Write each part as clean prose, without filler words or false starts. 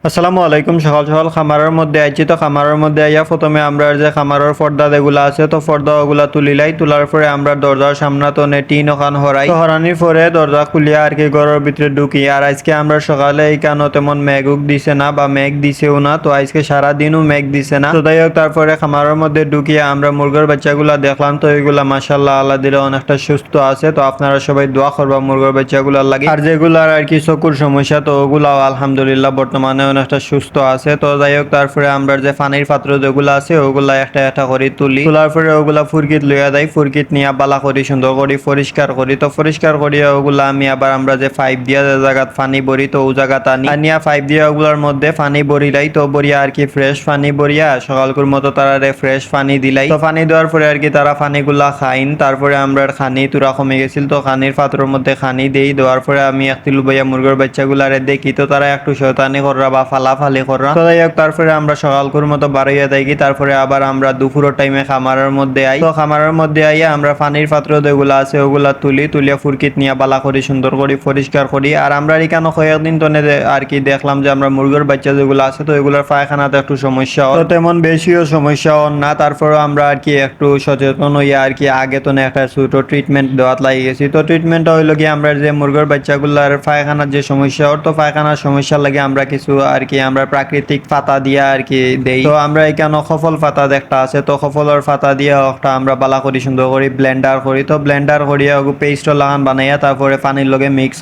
আসসালামু আলাইকুম। সকাল সকাল খামারের মধ্যে আইছি। তো খামারের মধ্যে আইয়া প্রথমে আমরা যে খামারের পর্দা যেগুলা আছে তো পর্দা ওগুলা তুলিলাই। তোলার পরে আমরা দরজার সামনে তো টিন ওখান হরাই। তো হরানির পরে দরজা খুলিয়া আর কি ঘরের ভিতরে ঢুকি। আর আজকে আমরা সকালে এইখানে তেমন মেঘুক দিছে না বা মেঘ দিছেও না। তো আজকে সারাদিনও মেঘ দিছে না। তো যাই হোক তারপরে খামারের মধ্যে ঢুকিয়ে আমরা মুরগের বাচ্চাগুলা দেখলাম। তো এগুলা মাশাআল্লাহ আল্লাহ দিলে অনেকটা সুস্থ আছে। তো আপনারা সবাই দোয়া করবা মুরগের বাচ্চাগুলার লাগে। আর যেগুলার আর কি চকুর সমস্যা তো ওগুলাও আলহামদুলিল্লাহ বর্তমানে অনেকটা সুস্থ আছে। তো যাই হোক তারপরে আমরা যে পানির পাত্র যেগুলো আছে ওগুলা একটা একটা করে তুলি। তোলার পরে ওগুলা ফুরকিত লইয়া দেয়। ফুরকিত নিয়ে বালা করি সুন্দর করি পরিষ্কার করি। তো পরিষ্কার করিয়া ওগুলা আমি আবার আমরা যে পাইপ দিয়া যে জায়গাত পানি ভরি তো ও জায়গাত আনি আনিয়া পাইপ দিয়া ওগুলার মধ্যে পানি ভরিলাই। তো ভরিয়া আর কি ফ্রেশ পানি ভরিয়া সকালকুর মতো তারা ফ্রেশ পানি দিলাই। তো পানি দেওয়ার পরে আর কি তারা পানিগুলা খাইন। তারপরে আমরা খানি তুরা কমে গেছিল তো খানির পাত্রের মধ্যে খানি দেই। দেওয়ার পরে আমি একটি লুবাইয়া মুরগের বাচ্চাগুলারে দেখি তো তারা একটু শয়তানি কররা বা ফালাফালি কররা। তো যাই হোক তারপরে আমরা সকালকুর মতো বাড়াইয়া দেখি। তারপরে আবার আমরা দুপুরের টাইমে খামারের মধ্যে আই। তো খামারের মধ্যে আইয়া আমরা পানির পাত্র যেগুলো আছে ওগুলা তুলিয়া ফুরকিত নিয়ে বালা করি সুন্দর করি পরিষ্কার করি। আর আমরা এখানে কয়েকদিন তো আর কি দেখলাম যে আমরা মুরগের বাচ্চা যেগুলো আছে তো এগুলোর পায়খানাতে একটু সমস্যা হয়। তো তেমন বেশিও সমস্যা হন না। তারপরে আমরা আর কি একটু সচেতন হইয়া আর কি আগে তো একটা ছোট ট্রিটমেন্ট দেওয়াত লাগি গেছি। তো ট্রিটমেন্টটা হইলো কি আমরা যে মুরগের বাচ্চাগুলার পায়খানার যে সমস্যা হয় তো পায়খানার সমস্যা লাগে আমরা কিছু আর কি আমরা প্রাকৃতিক পাতা দিয়া আর কি দেই। তো আমরা এখানে সফল পাতা একটা আছে তো সফলের পাতা দিয়া একটা আমরা বালা করি সুন্দর করি ব্লেন্ডার করি। তো ব্লেন্ডার করিয়া পেস্ট লাগান বানাইয়া তারপরে পানির লগে মিক্স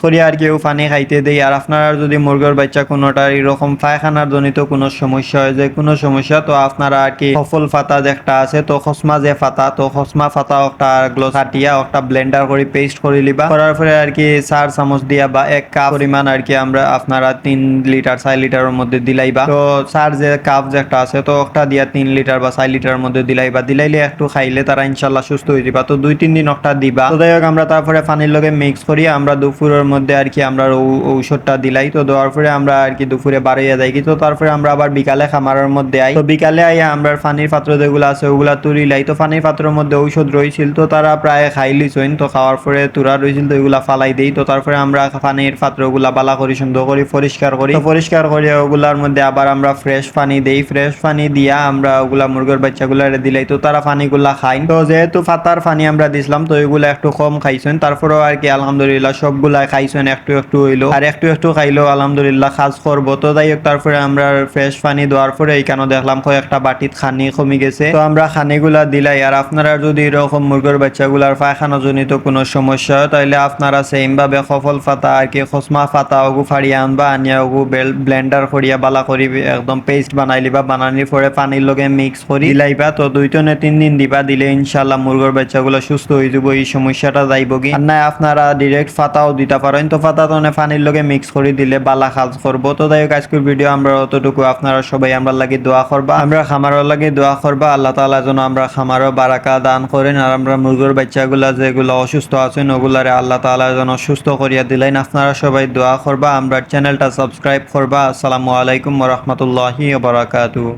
করি আর কেউ পানি খাইতে দেই। আর আপনারা যদি মুরগের বাচ্চা কোনোটা এরকম পায়খানার জনিত কোনো সমস্যা হয় যে কোনো সমস্যা তো আপনারা আর কি সফল পাতা একটা আছে তো খসমা যে পাতা তো খসমা পাতা একটা গ্লো কাটিয়া একটা ব্লেন্ডার করি পেস্ট করে লিবা। করার পরে আর কি 4 চামচ দিয়া বা 1 কাপ পরিমাণ আর কি আমরা আপনারা 3 লিটার 4 লিটারের মধ্যে দিলাইবা। তো 4 যে কাপ যে একটা আছে তো একটা দিয়া 3 লিটার বা 4 লিটারের মধ্যে দিলাইলে একটু খাইলে তারা ইনশাল্লাহ সুস্থ হয়ে যাবা। তো 2-3 দিন একটা দিবা। তো যাই হোক আমরা তারপরে পানির লগে মিক্স করি আমরা দুপুরের মধ্যে আর কি আমরা ঔষধটা দিলাই। তো দেওয়ার পরে আমরা আর কি দুপুরে বাড়াইয়া যাই কি। তো তারপরে আমরা আবার বিকালে খামারের মধ্যে আই। তো বিকালে আইয়া আমরা পানির পাত্র যেগুলো আছে ওগুলা তুলিলাই। তো পানির পাত্রের মধ্যে ঔষধ রয়েছিল তো তারা প্রায় খাইলিছইন। তো খাওয়ার পরে তুরা রয়েছিল তো এগুলা ফালাই দেই। তো তারপরে আমরা পানির পাত্রগুলা বালা করি সুন্দর করি পরিষ্কার করি। তো পরিষ্কার করে ওগুলার মধ্যে আবার আমরা ফ্রেশ পানি দেই। ফ্রেশ পানি দিয়া আমরা ওগুলা মুরগের বাচ্চাগুলারে দিলাই। তো তারা পানিগুলা খাই। তো যেহেতু পাতার পানি আমরা দিছিলাম তো এগুলা একটু কম খাইছেন। তারপরেও আর কি আলহামদুলিল্লাহ সবগুলা খাইছেন একটু একটু হইলো। আর একটু একটু খাইলেও আলহামদুলিল্লাহ কাজ করবো। তো যাই হোক তারপরে আমরা ফ্রেশ পানি দেওয়ার পরে এইখানে দেখলাম কয়েকটা বাটিত খানি কমে গেছে। তো আমরা খানিগুলা দিলাই। আর আপনারা যদি এরকম মুরগের বাচ্চাগুলার পায়খানা জনিত কোনো সমস্যা হয় তাহলে আপনারা সেম ভাবে সফল পাতা আর কি খসমা পাতা ওগু ফাড়িয়া আনবা আনিয়া ওগু ব্লেন্ডার করিয়া বালা করি একদম পেস্ট বানাই লিবা। বানানির পরে পানির লগে মিক্স করি দিলাইবা। তো 2-3 দিন দিবা। দিলে ইনশাল্লাহ মুরগের বাচ্চাগুলো সুস্থ হয়ে যাবো। এই সমস্যাটা যাইব কি। আর না আপনারা ডিরেক্ট পাতাও দিতে পারেন। তো পাতা তো পানির লগে মিক্স করে দিলে বালা কাজ করবো। তো যাই হোক আজকের ভিডিও আমরা অতটুকু। আপনারা সবাই আমরা লাগে দোয়া করবা। আমরা খামারের লাগে দোয়া করবা আল্লাহ তাআলা যেন আমরা খামারও বারাকা দান করেন। আর আমরা মুরগির বাচ্চাগুলা যেগুলো অসুস্থ আছেন ওগুলারে আল্লাহ তাআলা যেন সুস্থ করিয়া দিলেন। আপনারা সবাই দোয়া করবা। আমরা চ্যানেলটা সাবস্ক্রাইব করবা। আসসালামু আলাইকুম ওয়া রাহমাতুল্লাহি ওয়া বারাকাতুহু।